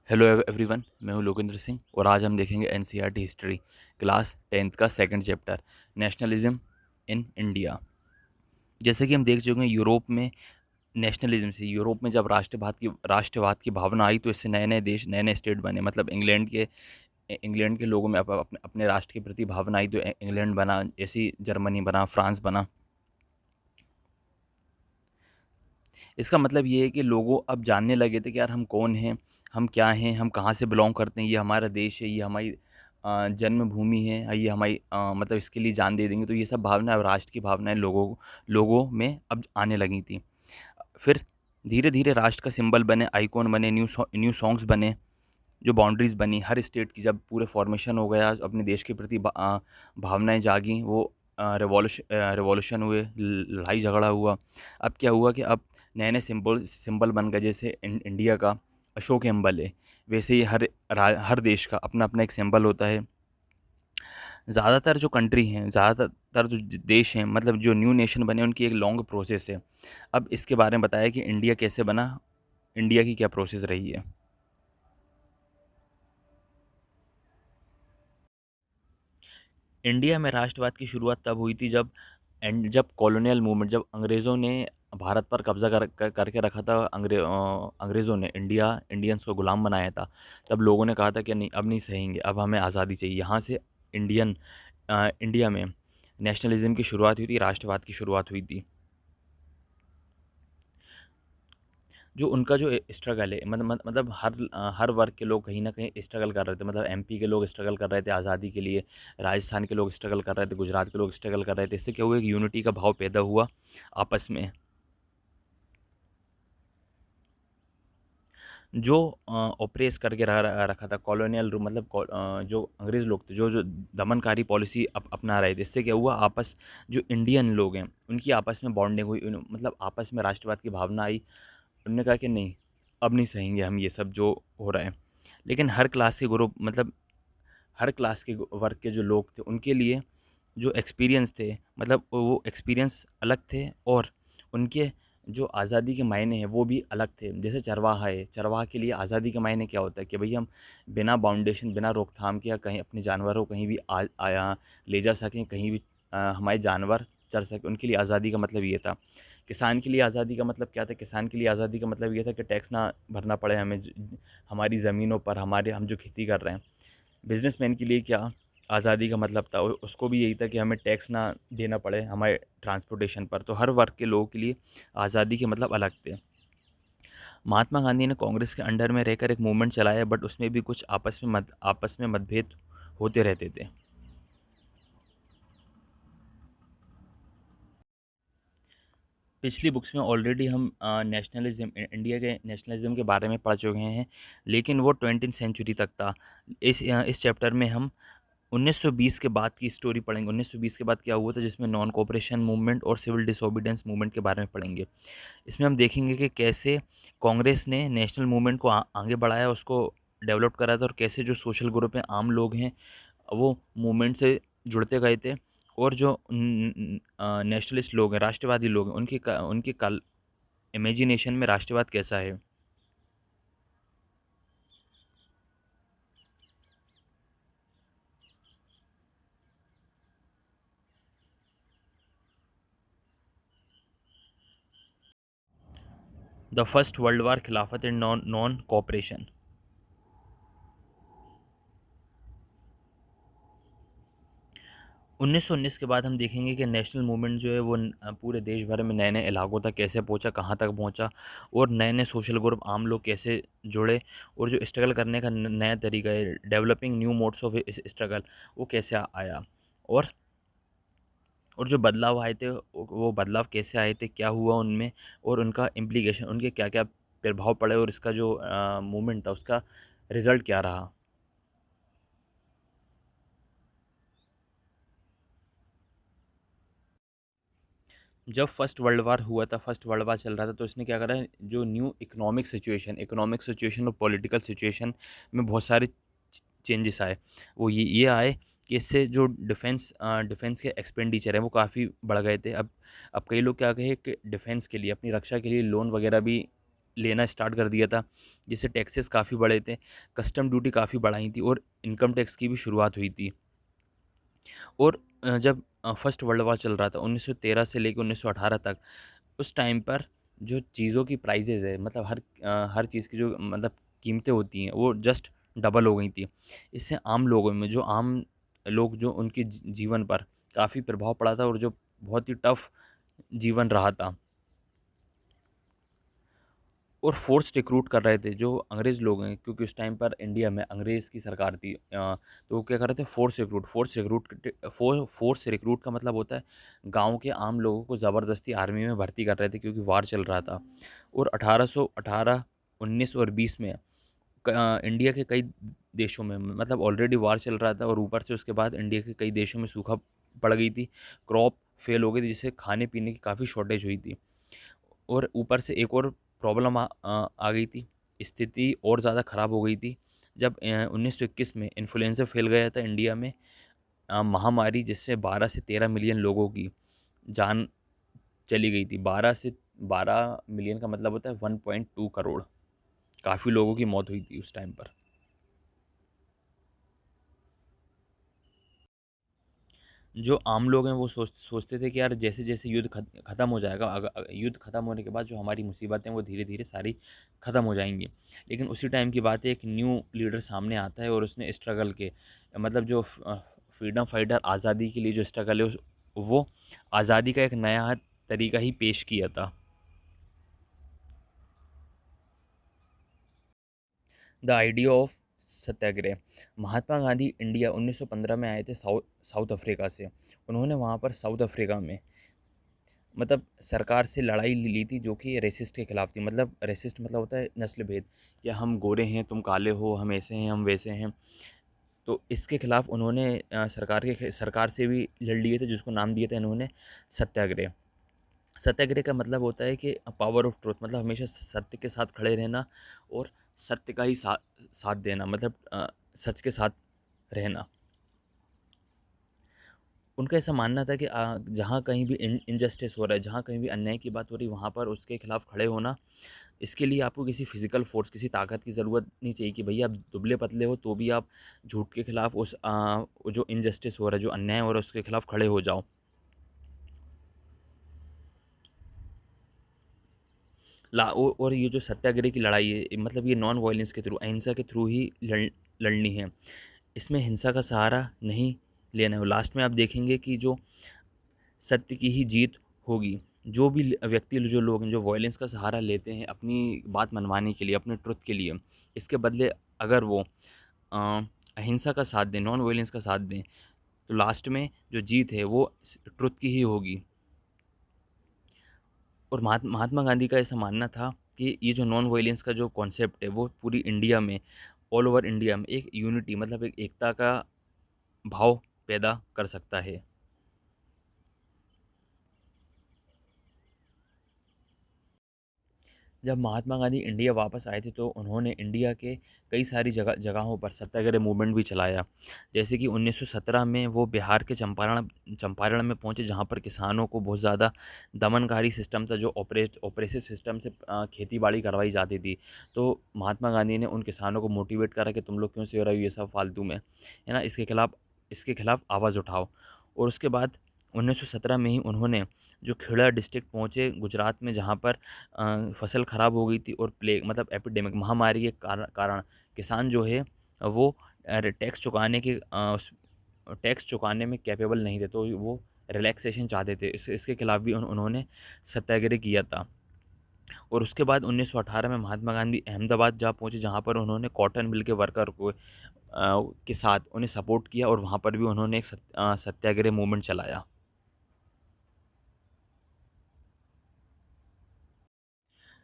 Hello everyone, मैं हूं लोकेंद्र सिंह और आज हम देखेंगे एनसीईआरटी हिस्ट्री क्लास 10th का second chapter nationalism in India. जैसे कि हम देख चुके हैं, यूरोप में नेशनलिज्म से यूरोप में जब राष्ट्रवाद की भावना आई तो इससे नए नए देश, नए नए स्टेट बने। मतलब इंग्लैंड के लोगों में अपने अपने राष्ट्र के प्रति भावना आई तो इंग्लैंड बना, ऐसी जर्मनी बना, फ्रांस बना। इसका मतलब ये है कि लोगों अब जानने लगे थे कि यार हम कौन हैं, हम क्या हैं, हम कहाँ से बिलोंग करते हैं, ये हमारा देश है, ये हमारी जन्मभूमि है, ये हमारी मतलब इसके लिए जान दे देंगे। तो ये सब भावना, अब राष्ट्र की भावनाएं लोगों में अब आने लगी थी। फिर धीरे धीरे राष्ट्र का सिंबल बने, आइकॉन बने, न्यू सॉन्ग्स बने, जो बाउंड्रीज बनी हर स्टेट की। जब पूरे फॉर्मेशन हो गया, अपने देश के प्रति भावनाएं जागी, वो रिवॉल्यूशन हुए, लड़ाई झगड़ा हुआ। अब क्या हुआ कि अब नए नए सिंबल बन गए। जैसे इंडिया का अशोक एम्बल है, वैसे ही हर देश का अपना अपना एक सिंबल होता है। ज़्यादातर जो कंट्री हैं, ज़्यादातर जो देश हैं, मतलब जो न्यू नेशन बने, उनकी एक लॉन्ग प्रोसेस है। अब इसके बारे में बताया कि इंडिया कैसे बना, इंडिया की क्या प्रोसेस रही है। इंडिया में राष्ट्रवाद की शुरुआत तब हुई थी जब कॉलोनियल मूवमेंट, जब अंग्रेज़ों ने भारत पर कब्जा करके रखा था। अंग्रेज़ों ने इंडियंस को गुलाम बनाया था। तब लोगों ने कहा था कि नहीं, अब नहीं सहेंगे, अब हमें आज़ादी चाहिए। यहाँ से इंडिया में नेशनलिज्म की शुरुआत हुई थी, राष्ट्रवाद की शुरुआत हुई थी। जो उनका जो स्ट्रगल है, मतलब हर वर्ग के लोग कहीं ना कहीं स्ट्रगल कर रहे थे। मतलब एमपी के लोग स्ट्रगल कर रहे थे आज़ादी के लिए, राजस्थान के लोग स्ट्रगल कर रहे थे, गुजरात के लोग स्ट्रगल कर रहे थे। इससे क्या हुआ, एक यूनिटी का भाव पैदा हुआ आपस में। जो ऑपरेस करके रखा था कॉलोनियल रूल, मतलब जो अंग्रेज़ लोग थे, जो जो दमनकारी पॉलिसी अपना रहे थे। इससे क्या हुआ, आपस जो इंडियन लोग हैं उनकी आपस में बॉन्डिंग हुई, मतलब आपस में राष्ट्रवाद की भावना आई। उन्होंने कहा कि नहीं, अब नहीं सहेंगे हम ये सब जो हो रहा है। लेकिन हर क्लास के ग्रुप, मतलब हर क्लास के वर्ग के जो लोग थे, उनके लिए जो एक्सपीरियंस थे, मतलब वो एक्सपीरियंस अलग थे। और उनके जो आज़ादी के मायने हैं वो भी अलग थे। जैसे चरवाहा है, चरवाहा के लिए आज़ादी के मायने क्या होता है कि भाई हम बिना बाउंडेशन, बिना रोकथाम के कहीं अपने जानवरों को कहीं भी आया ले जा सकें, कहीं भी हमारे जानवर चर सकें। उनके लिए आज़ादी का मतलब ये था। किसान के लिए आज़ादी का मतलब क्या था, किसान के लिए आज़ादी का मतलब ये था कि टैक्स ना भरना पड़े हमें, हमारी ज़मीनों पर, हम जो खेती कर रहे हैं। बिजनेसमैन के लिए क्या आज़ादी का मतलब था, उसको भी यही था कि हमें टैक्स ना देना पड़े हमारे ट्रांसपोर्टेशन पर। तो हर वर्ग के लोगों के लिए आज़ादी के मतलब अलग थे। महात्मा गांधी ने कांग्रेस के अंडर में रहकर एक मूवमेंट चलाया, बट उसमें भी कुछ आपस में मतभेद होते रहते थे। पिछली बुक्स में ऑलरेडी हम नेशनलिज्म, इंडिया के नेशनलिज्म के बारे में पढ़ चुके हैं, लेकिन वो 20वीं सेंचुरी तक था। इस चैप्टर में हम 1920 के बाद की स्टोरी पढ़ेंगे। 1920 के बाद क्या हुआ था, जिसमें नॉन कोऑपरेशन मूवमेंट और सिविल डिसोबीडियंस मूवमेंट के बारे में पढ़ेंगे। इसमें हम देखेंगे कि कैसे कांग्रेस ने नेशनल मूवमेंट को आगे बढ़ाया, उसको डेवलप करा था, और कैसे जो सोशल ग्रुप हैं, आम लोग हैं, वो मूवमेंट से जुड़ते गए थे। और जो नेशनलिस्ट लोग हैं, राष्ट्रवादी लोग हैं, उनके कल इमेजिनेशन में राष्ट्रवाद कैसा है। द फर्स्ट वर्ल्ड वार, खिलाफत एंड नॉन नॉन कोऑपरेशन। 1919 के बाद हम देखेंगे कि नेशनल मूवमेंट जो है वो पूरे देश भर में नए नए इलाकों तक कैसे पहुंचा, कहाँ तक पहुंचा, और नए नए सोशल ग्रुप, आम लोग कैसे जुड़े, और जो स्ट्रगल करने का नया तरीका है, developing new modes of struggle, वो कैसे आया। और और जो बदलाव आए थे, वो बदलाव कैसे आए थे, क्या हुआ उनमें, और उनका इम्प्लीकेशन, उनके क्या क्या प्रभाव पड़े, और इसका जो मूवमेंट था उसका रिजल्ट क्या रहा। जब फर्स्ट वर्ल्ड वार हुआ था, फर्स्ट वर्ल्ड वार चल रहा था, तो इसने क्या करा, जो न्यू इकोनॉमिक सिचुएशन और पॉलिटिकल सिचुएशन में बहुत सारे चेंजेस आए। वो ये आए कि इससे जो डिफेंस के एक्सपेंडिचर है वो काफ़ी बढ़ गए थे। अब कई लोग क्या कहे कि डिफेंस के लिए, अपनी रक्षा के लिए लोन वगैरह भी लेना स्टार्ट कर दिया था, जिससे टैक्सेस काफ़ी बढ़े थे, कस्टम ड्यूटी काफ़ी बढ़ाई थी और इनकम टैक्स की भी शुरुआत हुई थी। और जब फर्स्ट वर्ल्ड वॉर चल रहा था 1913 से लेके 1918 तक, उस टाइम पर जो चीज़ों की प्राइसेज़ है, मतलब हर चीज़ की जो मतलब कीमतें होती हैं वो जस्ट डबल हो गई थी। इससे आम लोगों में, जो आम लोग, जो उनके जीवन पर काफ़ी प्रभाव पड़ा था और जो बहुत ही टफ जीवन रहा था। और फ़ोर्स रिक्रूट कर रहे थे जो अंग्रेज़ लोग हैं, क्योंकि उस टाइम पर इंडिया में अंग्रेज़ की सरकार थी। तो वो क्या कर रहे थे, फ़ोर्स रिक्रूट का मतलब होता है गाँव के आम लोगों को ज़बरदस्ती आर्मी में भर्ती कर रहे थे, क्योंकि वार चल रहा था। और 1818, 19 और 20 में इंडिया के कई देशों में, मतलब ऑलरेडी वार चल रहा था और ऊपर से उसके बाद इंडिया के कई देशों में सूखा पड़ गई थी, क्रॉप फेल हो गई थी, जिससे खाने पीने की काफ़ी शॉर्टेज हुई थी। और ऊपर से एक और प्रॉब्लम आ गई थी, स्थिति और ज़्यादा ख़राब हो गई थी जब 1921 में इन्फ्लुएंजा फैल गया था इंडिया में, महामारी, जिससे 12 से 13 मिलियन लोगों की जान चली गई थी। 12 मिलियन का मतलब होता है 1.2 करोड़। काफ़ी लोगों की मौत हुई थी उस टाइम पर। जो आम लोग हैं वो सोचते थे कि यार जैसे-जैसे युद्ध खत्म हो जाएगा, युद्ध खत्म होने के बाद जो हमारी मुसीबतें हैं वो धीरे-धीरे सारी खत्म हो जाएँगी। लेकिन उसी टाइम की बात है, एक न्यू लीडर सामने आता है और उसने स्ट्रगल के, मतलब जो फ्रीडम फाइटर, आज़ादी के लिए जो स्ट्रगल है वो आज़ादी का एक नया तरीका ही पेश किया था। The idea of Satyagraha. Mahatma Gandhi India 1915 में आए थे साउथ अफ्रीका से। उन्होंने वहाँ पर साउथ अफ्रीका में मतलब सरकार से लड़ाई ली थी, जो कि रेसिस्ट के खिलाफ थी। मतलब रेसिस्ट मतलब होता है नस्ल भेद, कि हम गोरे हैं, तुम काले हो, हम ऐसे हैं, हम वैसे हैं। तो इसके खिलाफ उन्होंने सरकार से भी लड़ लिए थे, जिसको नाम दिया था इन्होंने सत्याग्रह। सत्याग्रह का मतलब होता है कि पावर ऑफ ट्रुथ, मतलब हमेशा सत्य के साथ खड़े रहना और सत्य का ही साथ देना, मतलब सच के साथ रहना। उनका ऐसा मानना था कि जहाँ कहीं भी इनजस्टिस हो रहा है, जहाँ कहीं भी अन्याय की बात हो रही है, वहाँ पर उसके खिलाफ खड़े होना। इसके लिए आपको किसी फिजिकल फोर्स, किसी ताकत की ज़रूरत नहीं चाहिए, कि भैया आप दुबले पतले हो तो भी आप झूठ के खिलाफ, जो इनजस्टिस हो रहा है, जो अन्याय हो रहा है, उसके खिलाफ खड़े हो जाओ। और ये जो सत्याग्रह की लड़ाई है, मतलब ये नॉन वायलेंस के थ्रू, अहिंसा के थ्रू ही लड़नी है। इसमें हिंसा का सहारा नहीं लेना है। लास्ट में आप देखेंगे कि जो सत्य की ही जीत होगी। जो भी व्यक्ति, जो लोग हैं, जो वॉयलेंस का सहारा लेते हैं अपनी बात मनवाने के लिए, अपने ट्रुथ के लिए, इसके बदले अगर वो अ, अहिंसा का साथ दें, नॉन वॉयलेंस का साथ दें, तो लास्ट में जो जीत है वो ट्रुथ की ही होगी। और महात्मा गांधी का ऐसा मानना था कि ये जो नॉन वॉयलेंस का जो कॉन्सेप्ट है, वो पूरी इंडिया में, ऑल ओवर इंडिया में एक यूनिटी, मतलब एक एकता का भाव पैदा कर सकता है। जब महात्मा गांधी इंडिया वापस आए थे, तो उन्होंने इंडिया के कई सारी जगहों पर सत्याग्रह मूवमेंट भी चलाया। जैसे कि 1917 में वो बिहार के चंपारण चंपारण में पहुंचे, जहां पर किसानों को बहुत ज़्यादा दमनकारी सिस्टम था, जो ऑपरेसिव सिस्टम से खेती बाड़ी करवाई जाती थी। तो महात्मा गांधी ने उन किसानों को मोटिवेट करा कि तुम लोग क्यों से रहे हो ये सब फालतू में, है ना, इसके खिलाफ आवाज़ उठाओ। और उसके बाद 1917 में ही उन्होंने जो खेड़ा डिस्ट्रिक्ट पहुंचे गुजरात में, जहां पर फसल ख़राब हो गई थी और प्लेग, मतलब एपिडेमिक, महामारी के कारण किसान जो है वो टैक्स चुकाने के टैक्स चुकाने में कैपेबल नहीं थे, तो वो रिलैक्सेशन चाहते थे। इसके खिलाफ भी उन्होंने सत्याग्रह किया था। और उसके बाद 1918 में महात्मा गांधी अहमदाबाद जा पहुंचे, जहां पर उन्होंने कॉटन मिल के वर्कर को के साथ उन्हें सपोर्ट किया, और वहां पर भी उन्होंने एक सत्याग्रह मूवमेंट चलाया।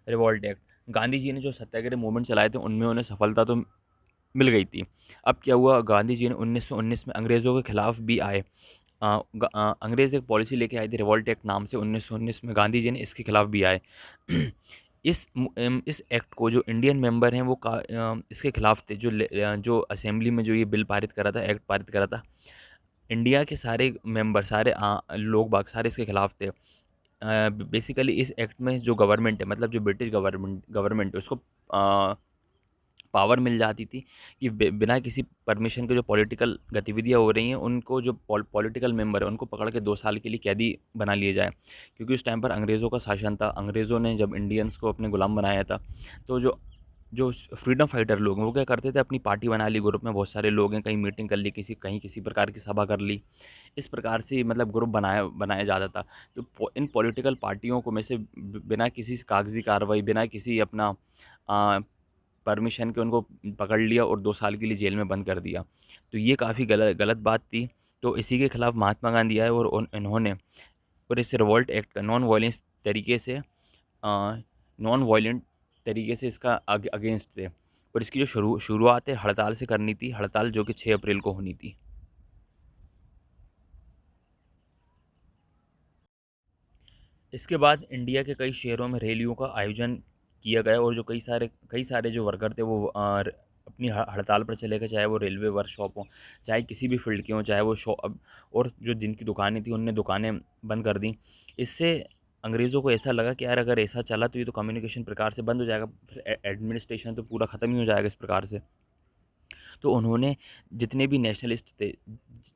Revolt act. गांधी जी ने जो सत्याग्रह मूवमेंट चलाए थे, उनमें उन्हें सफलता तो मिल गई थी। अब क्या हुआ, गांधी जी ने 1919 में अंग्रेज़ों के खिलाफ भी आए। अंग्रेज़ एक पॉलिसी लेके आए थे रिवॉल्ट एक्ट नाम से, 1919 में गांधी जी ने इसके खिलाफ भी आए। इस एक्ट को जो इंडियन मेंबर हैं वो इसके खिलाफ थे, जो असेंबली में जो ये बिल पारित करा था, एक्ट पारित करा था, इंडिया के सारे मेंबर, सारे लोग बाग सारे इसके खिलाफ थे। बेसिकली इस एक्ट में जो गवर्नमेंट है, मतलब जो ब्रिटिश गवर्नमेंट है, उसको पावर मिल जाती थी कि बिना किसी परमिशन के जो पॉलिटिकल गतिविधियां हो रही हैं, उनको जो पॉलिटिकल मेंबर है उनको पकड़ के 2 साल के लिए कैदी बना लिया जाए। क्योंकि उस टाइम पर अंग्रेज़ों का शासन था। अंग्रेज़ों ने जब इंडियंस को अपने गुलाम बनाया था, तो जो जो फ्रीडम फाइटर लोग हैं वो क्या करते थे, अपनी पार्टी बना ली, ग्रुप में बहुत सारे लोग हैं, कहीं मीटिंग कर ली, किसी कहीं किसी प्रकार की सभा कर ली। इस प्रकार से मतलब ग्रुप बनाया बनाया जाता था। तो इन पॉलिटिकल पार्टियों को में से बिना किसी कागजी कार्रवाई, बिना किसी अपना परमिशन के उनको पकड़ लिया और 2 साल के लिए जेल में बंद कर दिया। तो ये काफ़ी गलत गलत बात थी। तो इसी के खिलाफ महात्मा गांधी आए और इन्होंने और इस रिवोल्ट एक्ट का नॉन वायलेंट तरीके से इसका अगेंस्ट थे। और इसकी जो शुरुआत है हड़ताल से करनी थी, हड़ताल जो कि 6 अप्रैल को होनी थी। इसके बाद इंडिया के कई शहरों में रैलियों का आयोजन किया गया और जो कई सारे जो वर्कर थे वो अपनी हड़ताल पर चले गए, चाहे वो रेलवे वर्कशॉप हो, चाहे किसी भी फील्ड के हों, चाहे वो शॉप, और जो जिनकी दुकानें थी उनने दुकानें बंद कर दी। इससे अंग्रेज़ों को ऐसा लगा कि यार अगर ऐसा चला तो ये तो कम्युनिकेशन प्रकार से बंद हो जाएगा, फिर एडमिनिस्ट्रेशन तो पूरा ख़त्म ही हो जाएगा इस प्रकार से। तो उन्होंने जितने भी नेशनलिस्ट थे,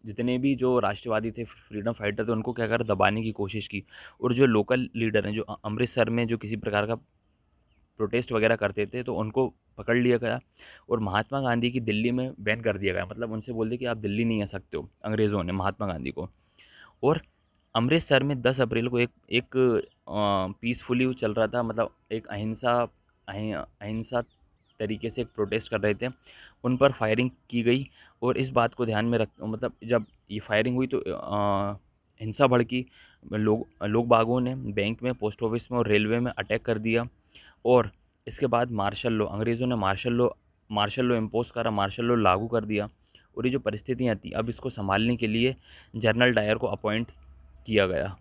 जितने भी जो राष्ट्रवादी थे, फ्रीडम फाइटर थे, उनको क्या करा, दबाने की कोशिश की। और जो लोकल लीडर हैं, जो अमृतसर में जो किसी प्रकार का प्रोटेस्ट वगैरह करते थे, तो उनको पकड़ लिया गया और महात्मा गांधी की दिल्ली में बैन कर दिया गया। मतलब उनसे बोल दिया कि आप दिल्ली नहीं आ सकते हो, अंग्रेज़ों ने महात्मा गांधी को। और अमृतसर में 10 अप्रैल को एक एक पीसफुली चल रहा था, मतलब एक अहिंसा तरीके से एक प्रोटेस्ट कर रहे थे, उन पर फायरिंग की गई। और इस बात को ध्यान में रख, मतलब जब ये फायरिंग हुई तो हिंसा भड़की। लोग बागों ने बैंक में, पोस्ट ऑफिस में और रेलवे में अटैक कर दिया। और इसके बाद मार्शल लॉ, अंग्रेज़ों ने मार्शल लॉ इम्पोज करा, मार्शल लॉ लागू कर दिया। और ये जो परिस्थितियाँ थी, अब इसको संभालने के लिए जनरल डायर को अपॉइंट किया गया।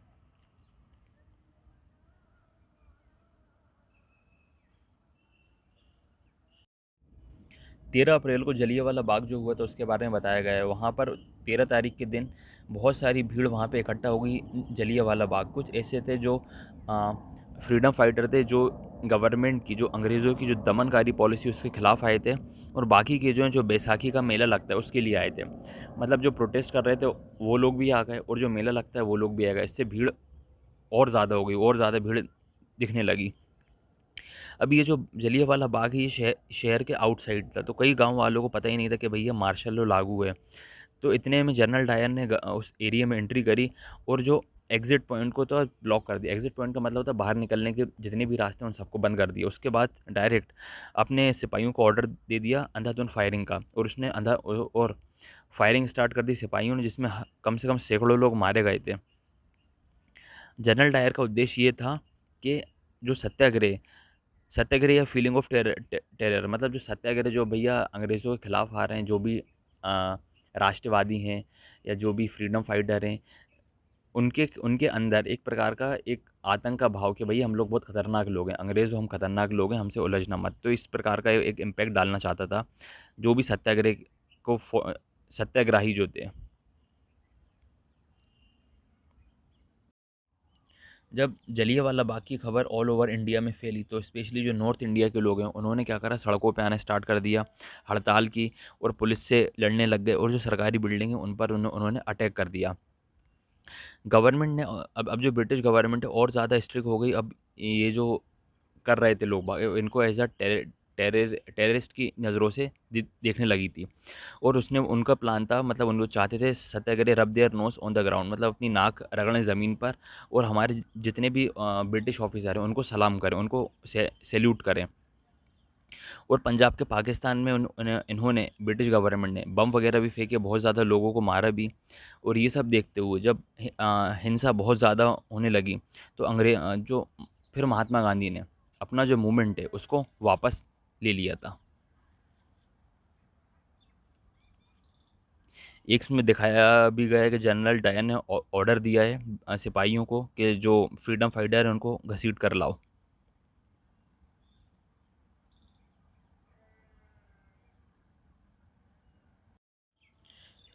13 अप्रैल को जलियांवाला बाग जो हुआ था उसके बारे में बताया गया है। वहाँ पर 13 तारीख के दिन बहुत सारी भीड़ वहाँ पे इकट्ठा हो गई। जलियांवाला बाग, कुछ ऐसे थे जो फ्रीडम फाइटर थे, जो गवर्नमेंट की, जो अंग्रेज़ों की जो दमनकारी पॉलिसी उसके खिलाफ आए थे। और बाकी के जो हैं, जो बैसाखी का मेला लगता है उसके लिए आए थे। मतलब जो प्रोटेस्ट कर रहे थे वो लोग भी आ गए और जो मेला लगता है वो लोग भी आ गए। इससे भीड़ और ज़्यादा हो गई, और ज़्यादा भीड़ दिखने लगी। अब ये जो जलियांवाला बाग है, ये शहर के आउटसाइड था, तो कई गांव वालों को पता ही नहीं था कि भैया मार्शल लॉ लागू है। तो इतने में जनरल डायर ने उस एरिया में एंट्री करी और जो एग्जिट पॉइंट को तो ब्लॉक कर दिया। एग्जिट पॉइंट का मतलब होता है बाहर निकलने के जितने भी रास्ते हैं उन सबको बंद कर दिया। उसके बाद डायरेक्ट अपने सिपाहियों को ऑर्डर दे दिया अंधाधुंध फायरिंग का, और उसने और फायरिंग स्टार्ट कर दी सिपाहियों ने, जिसमें कम से कम सैकड़ों लोग मारे गए थे। जनरल डायर का उद्देश्य ये था कि जो सत्याग्रह या फीलिंग ऑफ टेरर, मतलब जो सत्याग्रह, जो भैया अंग्रेज़ों के खिलाफ आ रहे हैं, जो भी राष्ट्रवादी हैं या जो भी फ्रीडम फाइटर हैं, उनके उनके अंदर एक प्रकार का एक आतंक का भाव कि भैया हम लोग बहुत खतरनाक लोग हैं, अंग्रेज़ हो, हम खतरनाक लोग हैं, हमसे उलझना मत। तो इस प्रकार का एक इम्पैक्ट डालना चाहता था जो भी सत्याग्राही जो थे। जब जलियांवाला बाग की खबर ऑल ओवर इंडिया में फैली, तो स्पेशली जो नॉर्थ इंडिया के लोग हैं उन्होंने क्या करा, सड़कों पे आना स्टार्ट कर दिया, हड़ताल की और पुलिस से लड़ने लग गए, और जो सरकारी बिल्डिंग है उन पर उन्होंने अटैक कर दिया। गवर्नमेंट ने अब जो ब्रिटिश गवर्नमेंट है और ज़्यादा स्ट्रिक्ट हो गई। अब ये जो कर रहे थे लोग इनको एज अ टेररिस्ट की नज़रों से देखने लगी थी। और उसने उनका प्लान था, मतलब उन लोग चाहते थे सत्याग्रह rub their nose on the ground, मतलब अपनी नाक रगड़ें ज़मीन पर, और हमारे जितने भी ब्रिटिश ऑफिसर हैं उनको सलाम करें, उनको सैल्यूट करें। और पंजाब के पाकिस्तान में इन्होंने, ब्रिटिश गवर्नमेंट ने बम वगैरह भी फेंके, बहुत ज़्यादा लोगों को मारा भी। और ये सब देखते हुए जब हिंसा बहुत ज़्यादा होने लगी, तो जो फिर महात्मा गांधी ने अपना जो मूवमेंट है उसको वापस ले लिया था। एक इसमें दिखाया भी गया है कि जनरल डायर ने ऑर्डर दिया है सिपाहियों को कि जो फ्रीडम फाइटर है उनको घसीट कर लाओ।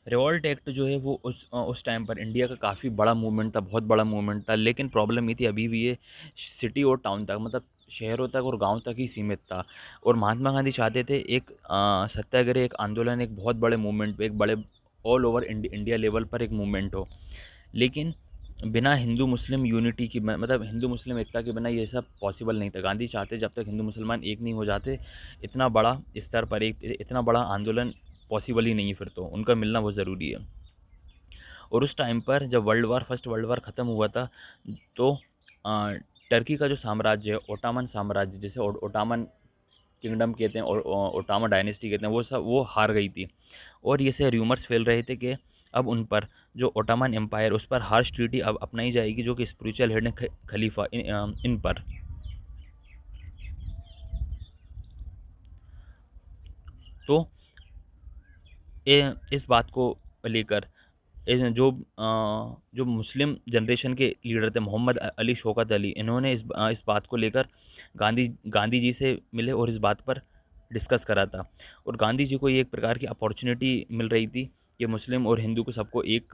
रिवॉल्ट एक्ट जो है वो उस टाइम पर इंडिया का काफ़ी बड़ा मूवमेंट था, बहुत बड़ा मूवमेंट था, लेकिन प्रॉब्लम ये थी अभी भी ये सिटी और टाउन तक, मतलब शहरों तक और गांव तक ही सीमित था। और महात्मा गांधी चाहते थे एक सत्याग्रह, एक आंदोलन, एक बहुत बड़े मूवमेंट, एक बड़े ऑल ओवर इंडिया लेवल पर एक मूवमेंट हो। लेकिन बिना हिंदू मुस्लिम यूनिटी की, मतलब हिंदू मुस्लिम एकता के बिना ये सब पॉसिबल नहीं था। गांधी चाहते जब तक हिंदू मुसलमान एक नहीं हो जाते, इतना बड़ा स्तर पर एक इतना बड़ा आंदोलन पॉसिबल ही नहीं है, फिर तो उनका मिलना बहुत ज़रूरी है। और उस टाइम पर जब फर्स्ट वर्ल्ड वार ख़त्म हुआ था, तो अ, टर्की का जो साम्राज्य है, ओटोमन साम्राज्य, जिसे ओटोमन किंगडम कहते हैं और ओटोमन डायनेस्टी कहते हैं, वो हार गई थी। और ये से र्यूमर्स फैल रहे थे कि अब उन पर, जो ओटोमन एम्पायर, उस पर हार्श ट्रीटी अब अपनाई जाएगी, जो कि स्पिरिचुअल हेड है खलीफा इन पर। तो इस बात को लेकर जो मुस्लिम जनरेशन के लीडर थे, मोहम्मद अली, शौकत अली, इन्होंने इस बात को लेकर गांधी जी से मिले और इस बात पर डिस्कस करा था। और गांधी जी को ये एक प्रकार की अपॉर्चुनिटी मिल रही थी कि मुस्लिम और हिंदू को सबको एक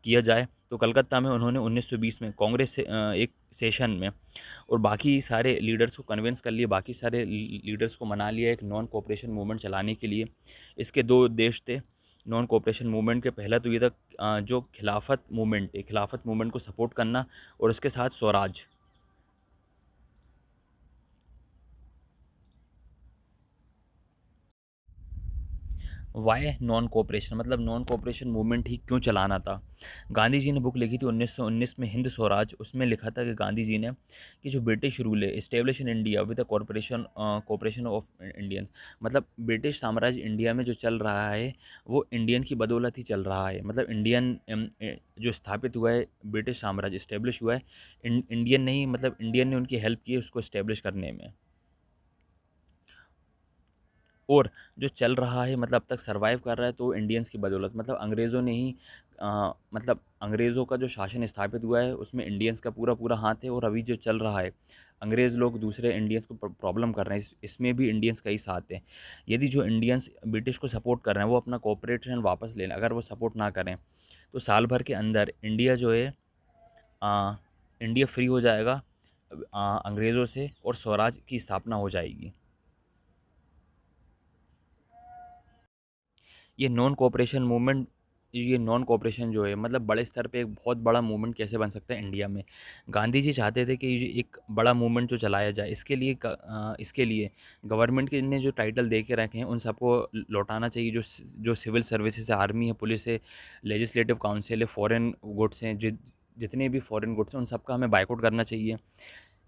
किया जाए। तो कलकत्ता में उन्होंने 1920 में कांग्रेस से एक सेशन में, और बाकी सारे लीडर्स को कन्विंस कर लिया, बाकी सारे लीडर्स को मना लिया एक नॉन कोऑपरेशन मूवमेंट चलाने के लिए। इसके दो उद्देश्य थे नॉन कोऑपरेशन मूवमेंट के। पहला तो ये था जो खिलाफत मूवमेंट है, खिलाफत मूवमेंट को सपोर्ट करना, और उसके साथ स्वराज। वाई नॉन कोऑपरेशन, मतलब नॉन कोऑपरेशन मूवमेंट ही क्यों चलाना था। गांधी जी ने बुक लिखी थी 1919 में, हिंद स्वराज। उसमें लिखा था कि गांधी जी ने कि जो ब्रिटिश रूल है, establish in India with the corporation cooperation of Indians, मतलब ब्रिटिश साम्राज्य इंडिया में जो चल रहा है वो इंडियन की बदौलत ही चल रहा है। मतलब जो स्थापित हुआ है, ब्रिटिश साम्राज्य इस्टेब्लिश हुआ है, इंडियन नहीं, मतलब इंडियन ने उनकी हेल्प की है उसको इस्टेब्लिश करने में। और जो चल रहा है, मतलब अब तक सर्वाइव कर रहा है, तो इंडियंस की बदौलत, मतलब अंग्रेज़ों ने ही मतलब अंग्रेज़ों का जो शासन स्थापित हुआ है उसमें इंडियंस का पूरा पूरा हाथ है। और अभी जो चल रहा है, अंग्रेज़ लोग दूसरे इंडियंस को प्रॉब्लम कर रहे हैं, इसमें भी इंडियंस का ही साथ है। यदि जो इंडियंस ब्रिटिश को सपोर्ट कर रहे हैं वो अपना कोऑपरेशन वापस ले लें, अगर वो सपोर्ट ना करें, तो साल भर के अंदर इंडिया जो है, अ, इंडिया फ्री हो जाएगा अंग्रेज़ों से, और स्वराज की स्थापना हो जाएगी। ये नॉन कोऑपरेशन मूवमेंट ये नॉन कोऑपरेशन जो है, मतलब बड़े स्तर पे एक बहुत बड़ा मूवमेंट कैसे बन सकता है इंडिया में। गांधी जी चाहते थे कि ये एक बड़ा मूवमेंट जो चलाया जाए, इसके लिए गवर्नमेंट के ने जो टाइटल दे के रखे हैं उन सबको लौटाना चाहिए। जो सिविल सर्विसेज है, आर्मी है, पुलिस है, लेजिस्लेटिव काउंसिल है, फॉरेन गुड्स हैं, जितने भी फॉरेन गुड्स हैं उन सबका हमें बाइकआउट करना चाहिए।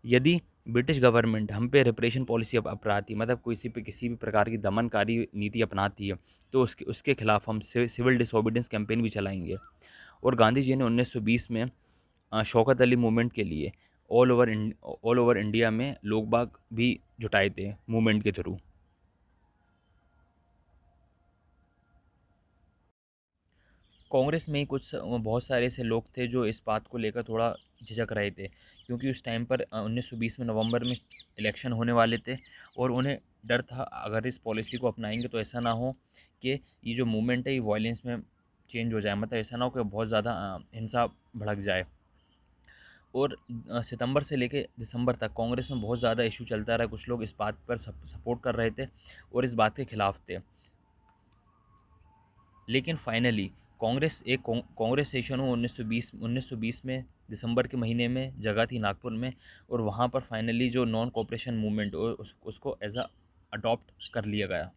यदि ब्रिटिश गवर्नमेंट हम पे रिप्रेशन पॉलिसी अपनाती, मतलब किसी भी प्रकार की दमनकारी नीति अपनाती है, तो उसके खिलाफ हम सिविल डिसोबीडियंस कैंपेन भी चलाएंगे। और गांधी जी ने 1920 में शौकत अली मूवमेंट के लिए ऑल ओवर इंडिया में लोग बाग भी जुटाए थे मूवमेंट के थ्रू। कांग्रेस में ही बहुत सारे ऐसे लोग थे जो इस बात को लेकर थोड़ा झिझक रहे थे, क्योंकि उस टाइम पर 1920 में नवंबर में इलेक्शन होने वाले थे। और उन्हें डर था अगर इस पॉलिसी को अपनाएंगे तो ऐसा ना हो कि ये जो मूवमेंट है ये वायलेंस में चेंज हो जाए, मतलब ऐसा ना हो कि बहुत ज़्यादा हिंसा भड़क जाए। और सितंबर से लेके दिसंबर तक कांग्रेस में बहुत ज़्यादा इशू चलता रहा, कुछ लोग इस बात पर सपोर्ट कर रहे थे और इस बात के खिलाफ थे। लेकिन फाइनली कांग्रेस सेशन हुआ 1920 में, दिसंबर के महीने में जगह थी नागपुर में। और वहाँ पर फाइनली जो नॉन कोऑपरेशन मूवमेंट उसको एज अ अडॉप्ट कर लिया गया।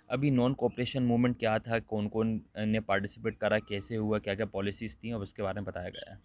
अभी नॉन कोऑपरेशन मूवमेंट क्या था, कौन कौन ने पार्टिसिपेट करा, कैसे हुआ, क्या क्या पॉलिसीज़ थी, अब उसके बारे में बताया गया है।